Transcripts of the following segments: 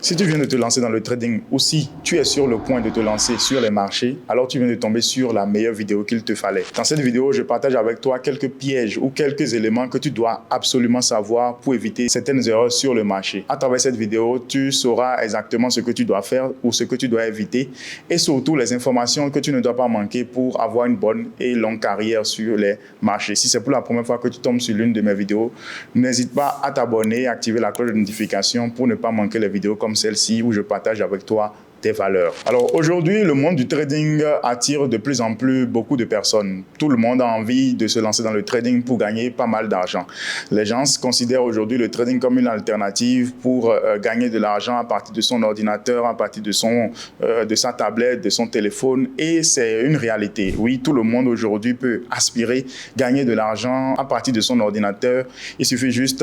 Si tu viens de te lancer dans le trading ou si tu es sur le point de te lancer sur les marchés, alors tu viens de tomber sur la meilleure vidéo qu'il te fallait. Dans cette vidéo, je partage avec toi quelques pièges ou quelques éléments que tu dois absolument savoir pour éviter certaines erreurs sur le marché. À travers cette vidéo, tu sauras exactement ce que tu dois faire ou ce que tu dois éviter et surtout les informations que tu ne dois pas manquer pour avoir une bonne et longue carrière sur les marchés. Si c'est pour la première fois que tu tombes sur l'une de mes vidéos, n'hésite pas à t'abonner et activer la cloche de notification pour ne pas manquer les vidéos comme celle-ci où je partage avec toi des valeurs. Alors aujourd'hui, le monde du trading attire de plus en plus beaucoup de personnes. Tout le monde a envie de se lancer dans le trading pour gagner pas mal d'argent. Les gens considèrent aujourd'hui le trading comme une alternative pour gagner de l'argent à partir de son ordinateur, à partir de sa tablette, de son téléphone, et c'est une réalité. Oui, tout le monde aujourd'hui peut aspirer gagner de l'argent à partir de son ordinateur. Il suffit juste,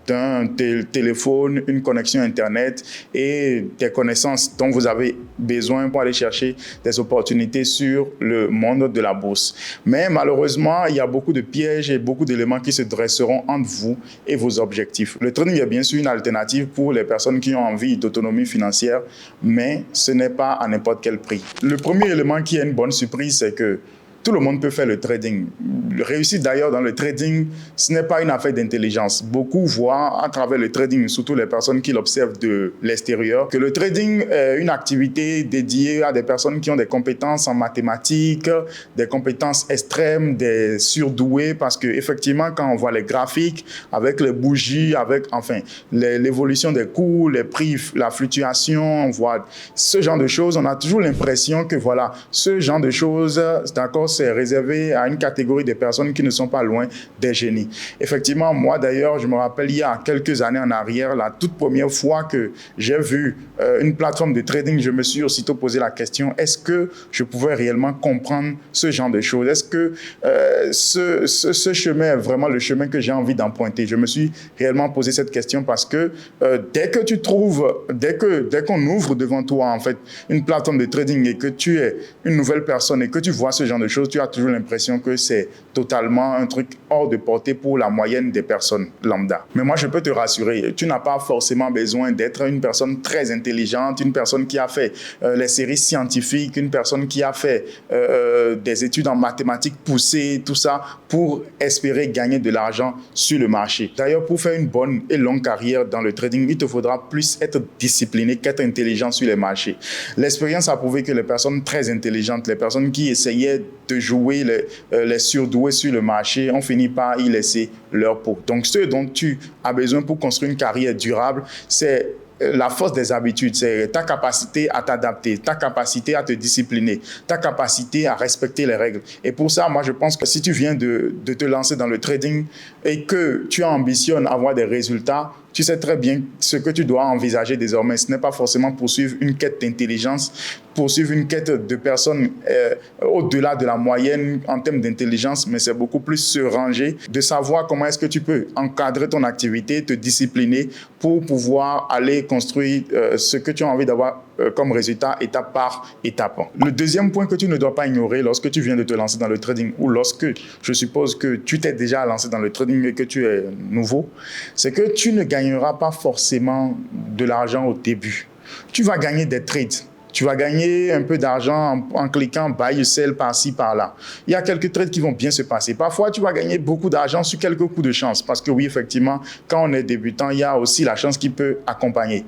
d'un téléphone, une connexion Internet et des connaissances dont vous avez besoin pour aller chercher des opportunités sur le monde de la bourse. Mais malheureusement, il y a beaucoup de pièges et beaucoup d'éléments qui se dresseront entre vous et vos objectifs. Le trading est bien sûr une alternative pour les personnes qui ont envie d'autonomie financière, mais ce n'est pas à n'importe quel prix. Le premier élément qui est une bonne surprise, c'est que tout le monde peut faire le trading. Réussir d'ailleurs dans le trading, ce n'est pas une affaire d'intelligence. Beaucoup voient à travers le trading, surtout les personnes qui l'observent de l'extérieur, que le trading est une activité dédiée à des personnes qui ont des compétences en mathématiques, des compétences extrêmes, des surdoués, parce qu'effectivement, quand on voit les graphiques, avec les bougies, avec l'évolution des cours, les prix, la fluctuation, on voit ce genre de choses, on a toujours l'impression que ce genre de choses, d'accord, c'est réservé à une catégorie de personnes qui ne sont pas loin des génies. Effectivement, moi d'ailleurs, je me rappelle il y a quelques années en arrière, la toute première fois que j'ai vu une plateforme de trading, je me suis aussitôt posé la question, est-ce que je pouvais réellement comprendre ce genre de choses? Est-ce que ce chemin est vraiment le chemin que j'ai envie d'emprunter? Je me suis réellement posé cette question parce que dès qu'on ouvre devant toi en fait une plateforme de trading et que tu es une nouvelle personne et que tu vois ce genre de choses, tu as toujours l'impression que c'est totalement un truc hors de portée pour la moyenne des personnes lambda. Mais moi, je peux te rassurer, tu n'as pas forcément besoin d'être une personne très intelligente, une personne qui a fait les séries scientifiques, une personne qui a fait des études en mathématiques poussées, tout ça, pour espérer gagner de l'argent sur le marché. D'ailleurs, pour faire une bonne et longue carrière dans le trading, il te faudra plus être discipliné qu'être intelligent sur les marchés. L'expérience a prouvé que les personnes très intelligentes, les personnes qui essayaient de jouer les surdoués sur le marché, on finit par y laisser leur peau. Donc, ce dont tu as besoin pour construire une carrière durable, c'est la force des habitudes, c'est ta capacité à t'adapter, ta capacité à te discipliner, ta capacité à respecter les règles. Et pour ça, moi, je pense que si tu viens de te lancer dans le trading et que tu ambitionnes avoir des résultats, tu sais très bien ce que tu dois envisager désormais. Ce n'est pas forcément poursuivre une quête d'intelligence, poursuivre une quête de personnes au-delà de la moyenne en termes d'intelligence, mais c'est beaucoup plus se ranger, de savoir comment est-ce que tu peux encadrer ton activité, te discipliner pour pouvoir aller construire ce que tu as envie d'avoir comme résultat étape par étape. Le deuxième point que tu ne dois pas ignorer lorsque tu viens de te lancer dans le trading ou lorsque je suppose que tu t'es déjà lancé dans le trading et que tu es nouveau, c'est que tu ne gagneras pas forcément de l'argent au début. Tu vas gagner des trades. Tu vas gagner un peu d'argent en cliquant buy, sell par-ci, par-là. Il y a quelques trades qui vont bien se passer. Parfois, tu vas gagner beaucoup d'argent sur quelques coups de chance. Parce que oui, effectivement, quand on est débutant, il y a aussi la chance qui peut accompagner.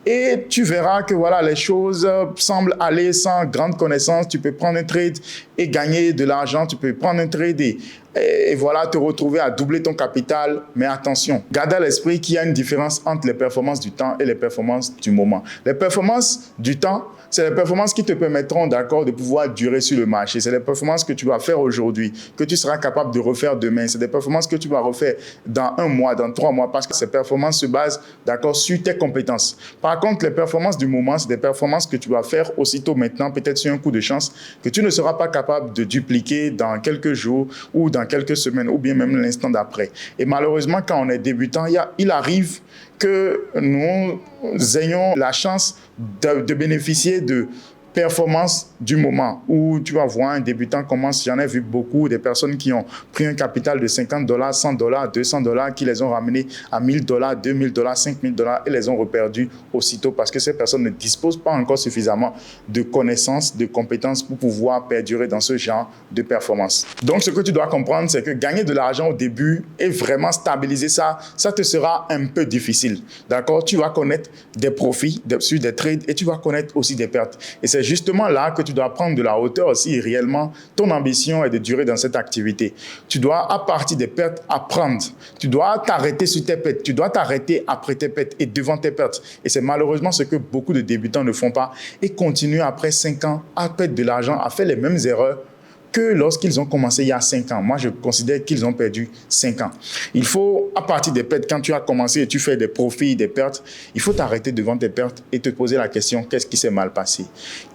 Et tu verras que les choses semblent aller sans grande connaissance. Tu peux prendre un trade et gagner de l'argent. Tu peux prendre un trade et te retrouver à doubler ton capital. Mais attention, garde à l'esprit qu'il y a une différence entre les performances du temps et les performances du moment. Les performances du temps, c'est les performances qui te permettront, d'accord, de pouvoir durer sur le marché. C'est les performances que tu vas faire aujourd'hui, que tu seras capable de refaire demain. C'est des performances que tu vas refaire dans 1 mois, dans 3 mois, parce que ces performances se basent, d'accord, sur tes compétences. Par contre, les performances du moment, c'est des performances que tu vas faire aussitôt maintenant, peut-être sur un coup de chance, que tu ne seras pas capable de dupliquer dans quelques jours ou dans quelques semaines, ou bien même l'instant d'après. Et malheureusement, quand on est débutant, il arrive que nous ayons la chance de bénéficier de performance du moment où tu vas voir un débutant commence. J'en ai vu beaucoup des personnes qui ont pris un capital de $50, $100, $200, qui les ont ramenés à $1000, $2000, $5000 et les ont reperdus aussitôt parce que ces personnes ne disposent pas encore suffisamment de connaissances, de compétences pour pouvoir perdurer dans ce genre de performance. Donc, ce que tu dois comprendre, c'est que gagner de l'argent au début et vraiment stabiliser ça, ça te sera un peu difficile. D'accord? Tu vas connaître des profits sur des trades et tu vas connaître aussi des pertes. Et c'est justement là que tu dois prendre de la hauteur si réellement ton ambition est de durer dans cette activité. Tu dois, à partir des pertes, apprendre. Tu dois t'arrêter sur tes pertes. Tu dois t'arrêter après tes pertes et devant tes pertes. Et c'est malheureusement ce que beaucoup de débutants ne font pas et continuent après 5 ans à perdre de l'argent, à faire les mêmes erreurs que lorsqu'ils ont commencé il y a 5 ans. Moi, je considère qu'ils ont perdu 5 ans. Il faut, à partir des pertes, quand tu as commencé et tu fais des profits, des pertes, il faut t'arrêter devant tes pertes et te poser la question, qu'est-ce qui s'est mal passé?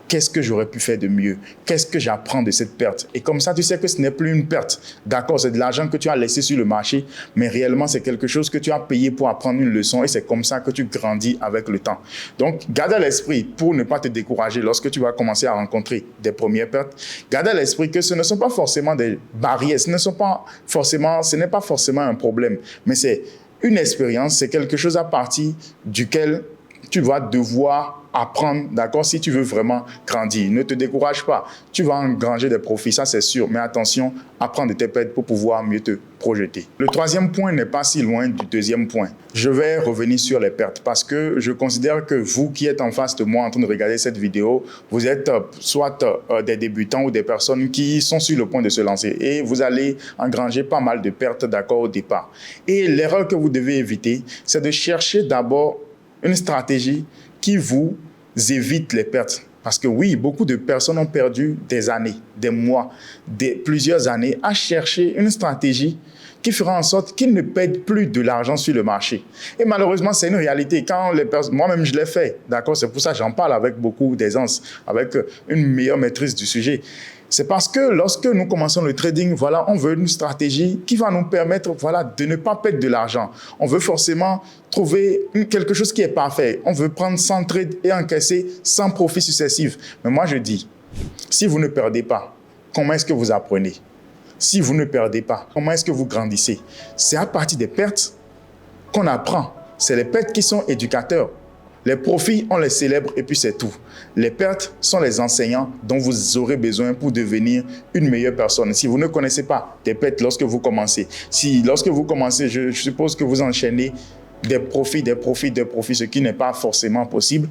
Qu'est-ce que j'aurais pu faire de mieux? Qu'est-ce que j'apprends de cette perte? Et comme ça, tu sais que ce n'est plus une perte. D'accord, c'est de l'argent que tu as laissé sur le marché, mais réellement, c'est quelque chose que tu as payé pour apprendre une leçon et c'est comme ça que tu grandis avec le temps. Donc, garde à l'esprit pour ne pas te décourager lorsque tu vas commencer à rencontrer des premières pertes. Garde à l'esprit que ce ne sont pas forcément des barrières, ce n'est pas forcément un problème, mais c'est une expérience, c'est quelque chose à partir duquel tu vas devoir apprendre, d'accord, si tu veux vraiment grandir. Ne te décourage pas. Tu vas engranger des profits, ça c'est sûr. Mais attention, apprends de tes pertes pour pouvoir mieux te projeter. Le troisième point n'est pas si loin du deuxième point. Je vais revenir sur les pertes parce que je considère que vous qui êtes en face de moi en train de regarder cette vidéo, vous êtes soit des débutants ou des personnes qui sont sur le point de se lancer et vous allez engranger pas mal de pertes, d'accord, au départ. Et l'erreur que vous devez éviter, c'est de chercher d'abord une stratégie qui vous évite les pertes. Parce que oui, beaucoup de personnes ont perdu des années, des mois, plusieurs années à chercher une stratégie qui fera en sorte qu'ils ne perdent plus de l'argent sur le marché. Et malheureusement, c'est une réalité. Quand les personnes, moi-même, je l'ai fait, d'accord, c'est pour ça que j'en parle avec beaucoup d'aisance, avec une meilleure maîtrise du sujet. C'est parce que lorsque nous commençons le trading, voilà, on veut une stratégie qui va nous permettre, voilà, de ne pas perdre de l'argent. On veut forcément trouver quelque chose qui est parfait. On veut prendre 100 trades et encaisser 100 profits successifs. Mais moi, je dis, si vous ne perdez pas, comment est-ce que vous apprenez? Si vous ne perdez pas, comment est-ce que vous grandissez? C'est à partir des pertes qu'on apprend. C'est les pertes qui sont éducateurs. Les profits, on les célèbre et puis c'est tout. Les pertes sont les enseignants dont vous aurez besoin pour devenir une meilleure personne. Si vous ne connaissez pas des pertes lorsque vous commencez, lorsque vous commencez, je suppose que vous enchaînez des profits, ce qui n'est pas forcément possible,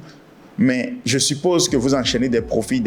mais je suppose que vous enchaînez des profits.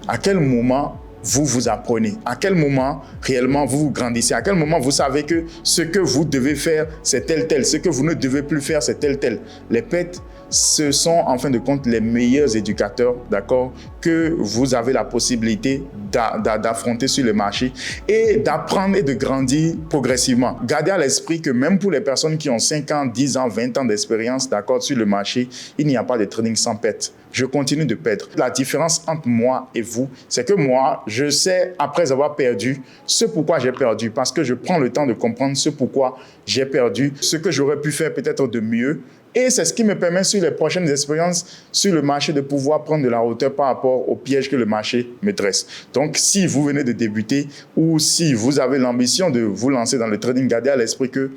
À quel moment vous apprenez? À quel moment réellement vous grandissez? À quel moment vous savez que ce que vous devez faire, c'est tel, ce que vous ne devez plus faire, c'est tel. Les pertes, ce sont en fin de compte les meilleurs éducateurs, d'accord, que vous avez la possibilité d'affronter sur le marché et d'apprendre et de grandir progressivement. Gardez à l'esprit que même pour les personnes qui ont 5 ans, 10 ans, 20 ans d'expérience, d'accord, sur le marché, il n'y a pas de trading sans perte. Je continue de perdre. La différence entre moi et vous, c'est que moi, je sais, après avoir perdu, ce pourquoi j'ai perdu, parce que je prends le temps de comprendre ce pourquoi j'ai perdu, ce que j'aurais pu faire peut-être de mieux. Et c'est ce qui me permet sur les prochaines expériences sur le marché de pouvoir prendre de la hauteur par rapport aux pièges que le marché me dresse. Donc, si vous venez de débuter ou si vous avez l'ambition de vous lancer dans le trading, gardez à l'esprit que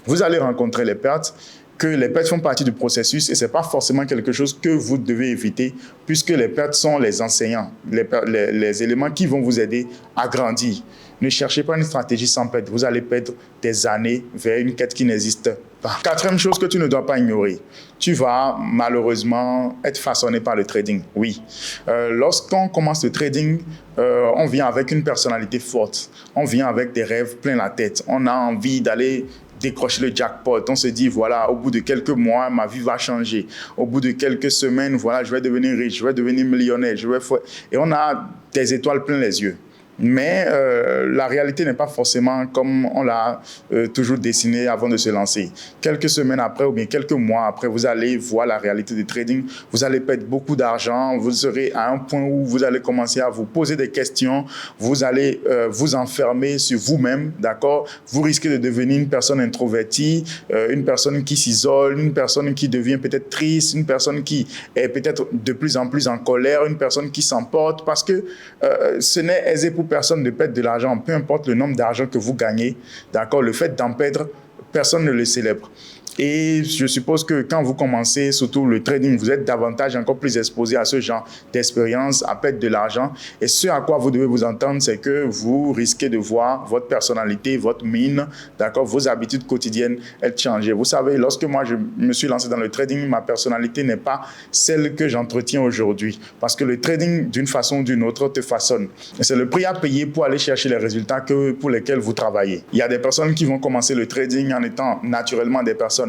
vous allez rencontrer les pertes, que les pertes font partie du processus et ce n'est pas forcément quelque chose que vous devez éviter puisque les pertes sont les enseignants, les éléments qui vont vous aider à grandir. Ne cherchez pas une stratégie sans perte. Vous allez perdre des années vers une quête qui n'existe pas. Quatrième chose que tu ne dois pas ignorer, tu vas malheureusement être façonné par le trading. Oui. Lorsqu'on commence le trading, on vient avec une personnalité forte. On vient avec des rêves plein la tête. On a envie d'aller décrocher le jackpot. On se dit, voilà, au bout de quelques mois, ma vie va changer. Au bout de quelques semaines, voilà, je vais devenir riche, je vais devenir millionnaire. Et on a des étoiles plein les yeux. Mais la réalité n'est pas forcément comme on l'a toujours dessiné avant de se lancer. Quelques semaines après ou bien quelques mois après, vous allez voir la réalité du trading. Vous allez perdre beaucoup d'argent. Vous serez à un point où vous allez commencer à vous poser des questions. Vous allez vous enfermer sur vous-même, d'accord? Vous risquez de devenir une personne introvertie, une personne qui s'isole, une personne qui devient peut-être triste, une personne qui est peut-être de plus en plus en colère, une personne qui s'emporte parce que ce n'est aisé pour personne de perdre de l'argent, peu importe le nombre d'argent que vous gagnez, d'accord, le fait d'en perdre, personne ne le célèbre. Et je suppose que quand vous commencez, surtout le trading, vous êtes davantage encore plus exposé à ce genre d'expérience, à perdre de l'argent. Et ce à quoi vous devez vous entendre, c'est que vous risquez de voir votre personnalité, votre mine, d'accord, vos habitudes quotidiennes être changées. Vous savez, lorsque moi je me suis lancé dans le trading, ma personnalité n'est pas celle que j'entretiens aujourd'hui. Parce que le trading, d'une façon ou d'une autre, te façonne. Et c'est le prix à payer pour aller chercher les résultats pour lesquels vous travaillez. Il y a des personnes qui vont commencer le trading en étant naturellement des personnes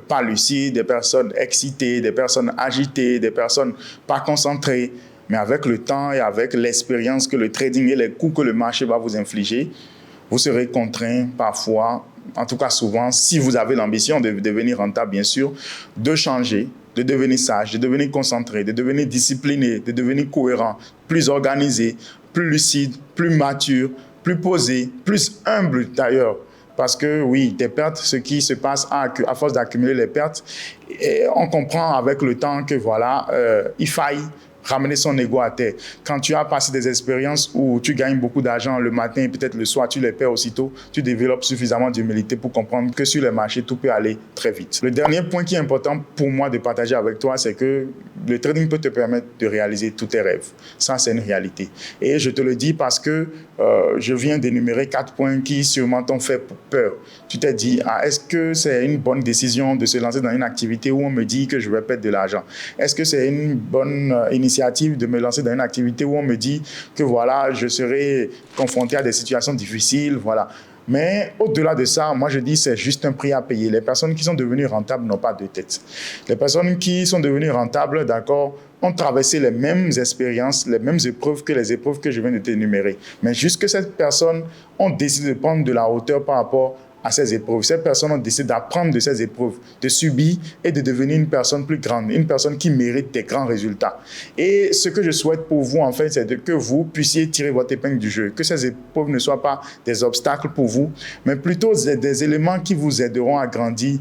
pas lucides, des personnes excitées, des personnes agitées, des personnes pas concentrées. Mais avec le temps et avec l'expérience que le trading et les coups que le marché va vous infliger, vous serez contraint parfois, en tout cas souvent, si vous avez l'ambition de devenir rentable, bien sûr, de changer, de devenir sage, de devenir concentré, de devenir discipliné, de devenir cohérent, plus organisé, plus lucide, plus mature, plus posé, plus humble d'ailleurs. Parce que oui, des pertes, ce qui se passe à force d'accumuler les pertes, et on comprend avec le temps que voilà, il faille ramener son ego à terre. Quand tu as passé des expériences où tu gagnes beaucoup d'argent le matin et peut-être le soir, tu les perds aussitôt, tu développes suffisamment d'humilité pour comprendre que sur les marchés, tout peut aller très vite. Le dernier point qui est important pour moi de partager avec toi, c'est que le trading peut te permettre de réaliser tous tes rêves. Ça, c'est une réalité. Et je te le dis parce que je viens d'énumérer 4 points qui sûrement t'ont fait peur. Tu t'es dit, est-ce que c'est une bonne décision de se lancer dans une activité où on me dit que je vais perdre de l'argent? Est-ce que c'est une bonne initiative de me lancer dans une activité où on me dit que voilà, je serai confronté à des situations difficiles, voilà. Mais au-delà de ça, moi je dis c'est juste un prix à payer. Les personnes qui sont devenues rentables n'ont pas de tête. Les personnes qui sont devenues rentables, d'accord, ont traversé les mêmes expériences, les mêmes épreuves que les épreuves que je viens de t'énumérer. Mais juste que ces personnes ont décidé de prendre de la hauteur par rapport à ces épreuves. Ces personnes ont décidé d'apprendre de ces épreuves, de subir et de devenir une personne plus grande, une personne qui mérite des grands résultats. Et ce que je souhaite pour vous, en fait, c'est que vous puissiez tirer votre épingle du jeu, que ces épreuves ne soient pas des obstacles pour vous, mais plutôt des éléments qui vous aideront à grandir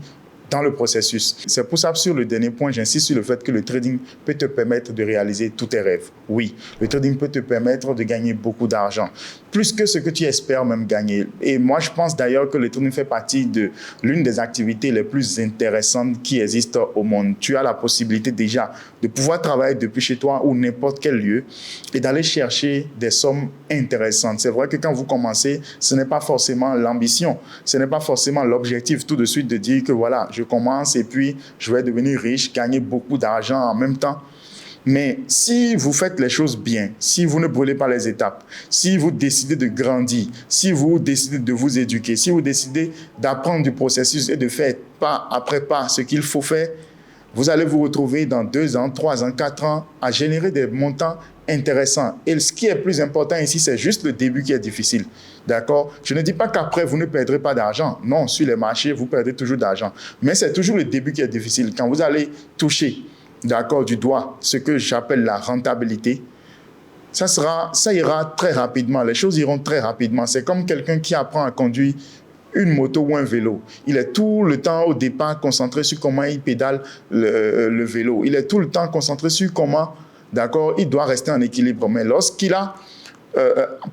dans le processus. C'est pour ça que sur le dernier point, j'insiste sur le fait que le trading peut te permettre de réaliser tous tes rêves. Oui, le trading peut te permettre de gagner beaucoup d'argent, plus que ce que tu espères même gagner. Et moi, je pense d'ailleurs que le trading fait partie de l'une des activités les plus intéressantes qui existent au monde. Tu as la possibilité déjà de pouvoir travailler depuis chez toi ou n'importe quel lieu et d'aller chercher des sommes intéressantes. C'est vrai que quand vous commencez, ce n'est pas forcément l'ambition, ce n'est pas forcément l'objectif tout de suite de dire que voilà, je commence et puis je vais devenir riche, gagner beaucoup d'argent en même temps. Mais si vous faites les choses bien, si vous ne brûlez pas les étapes, si vous décidez de grandir, si vous décidez de vous éduquer, si vous décidez d'apprendre du processus et de faire pas après pas ce qu'il faut faire, vous allez vous retrouver dans 2 ans, 3 ans, 4 ans à générer des montants intéressants. Et ce qui est plus important ici, c'est juste le début qui est difficile. D'accord? Je ne dis pas qu'après, vous ne perdrez pas d'argent. Non, sur les marchés, vous perdez toujours d'argent. Mais c'est toujours le début qui est difficile. Quand vous allez toucher, d'accord, du doigt, ce que j'appelle la rentabilité, ça ira très rapidement. Les choses iront très rapidement. C'est comme quelqu'un qui apprend à conduire une moto ou un vélo. Il est tout le temps au départ concentré sur comment il pédale le vélo. Il est tout le temps concentré sur comment, d'accord, il doit rester en équilibre. Mais lorsqu'il a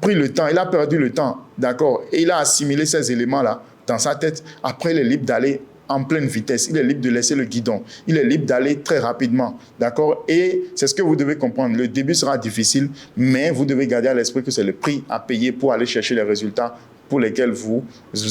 pris le temps, il a perdu le temps, d'accord, et il a assimilé ces éléments-là dans sa tête, après il est libre d'aller en pleine vitesse, il est libre de laisser le guidon, il est libre d'aller très rapidement, d'accord? Et c'est ce que vous devez comprendre, le début sera difficile, mais vous devez garder à l'esprit que c'est le prix à payer pour aller chercher les résultats pour lesquels vous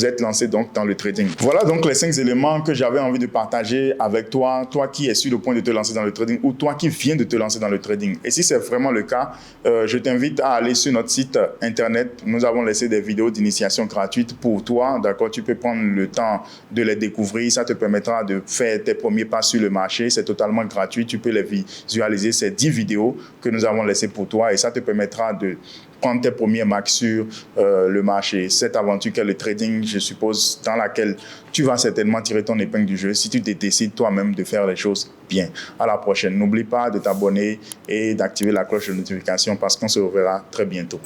êtes lancé donc dans le trading. Voilà donc les 5 éléments que j'avais envie de partager avec toi, toi qui es sur le point de te lancer dans le trading ou toi qui viens de te lancer dans le trading. Et si c'est vraiment le cas, je t'invite à aller sur notre site internet. Nous avons laissé des vidéos d'initiation gratuites pour toi, d'accord? Tu peux prendre le temps de les découvrir, ça te permettra de faire tes premiers pas sur le marché. C'est totalement gratuit, tu peux les visualiser, ces 10 vidéos que nous avons laissées pour toi et ça te permettra de prendre tes premiers marques sur le marché. Cette aventure qu'est le trading, je suppose, dans laquelle tu vas certainement tirer ton épingle du jeu si tu te décides toi-même de faire les choses bien. À la prochaine. N'oublie pas de t'abonner et d'activer la cloche de notification parce qu'on se reverra très bientôt.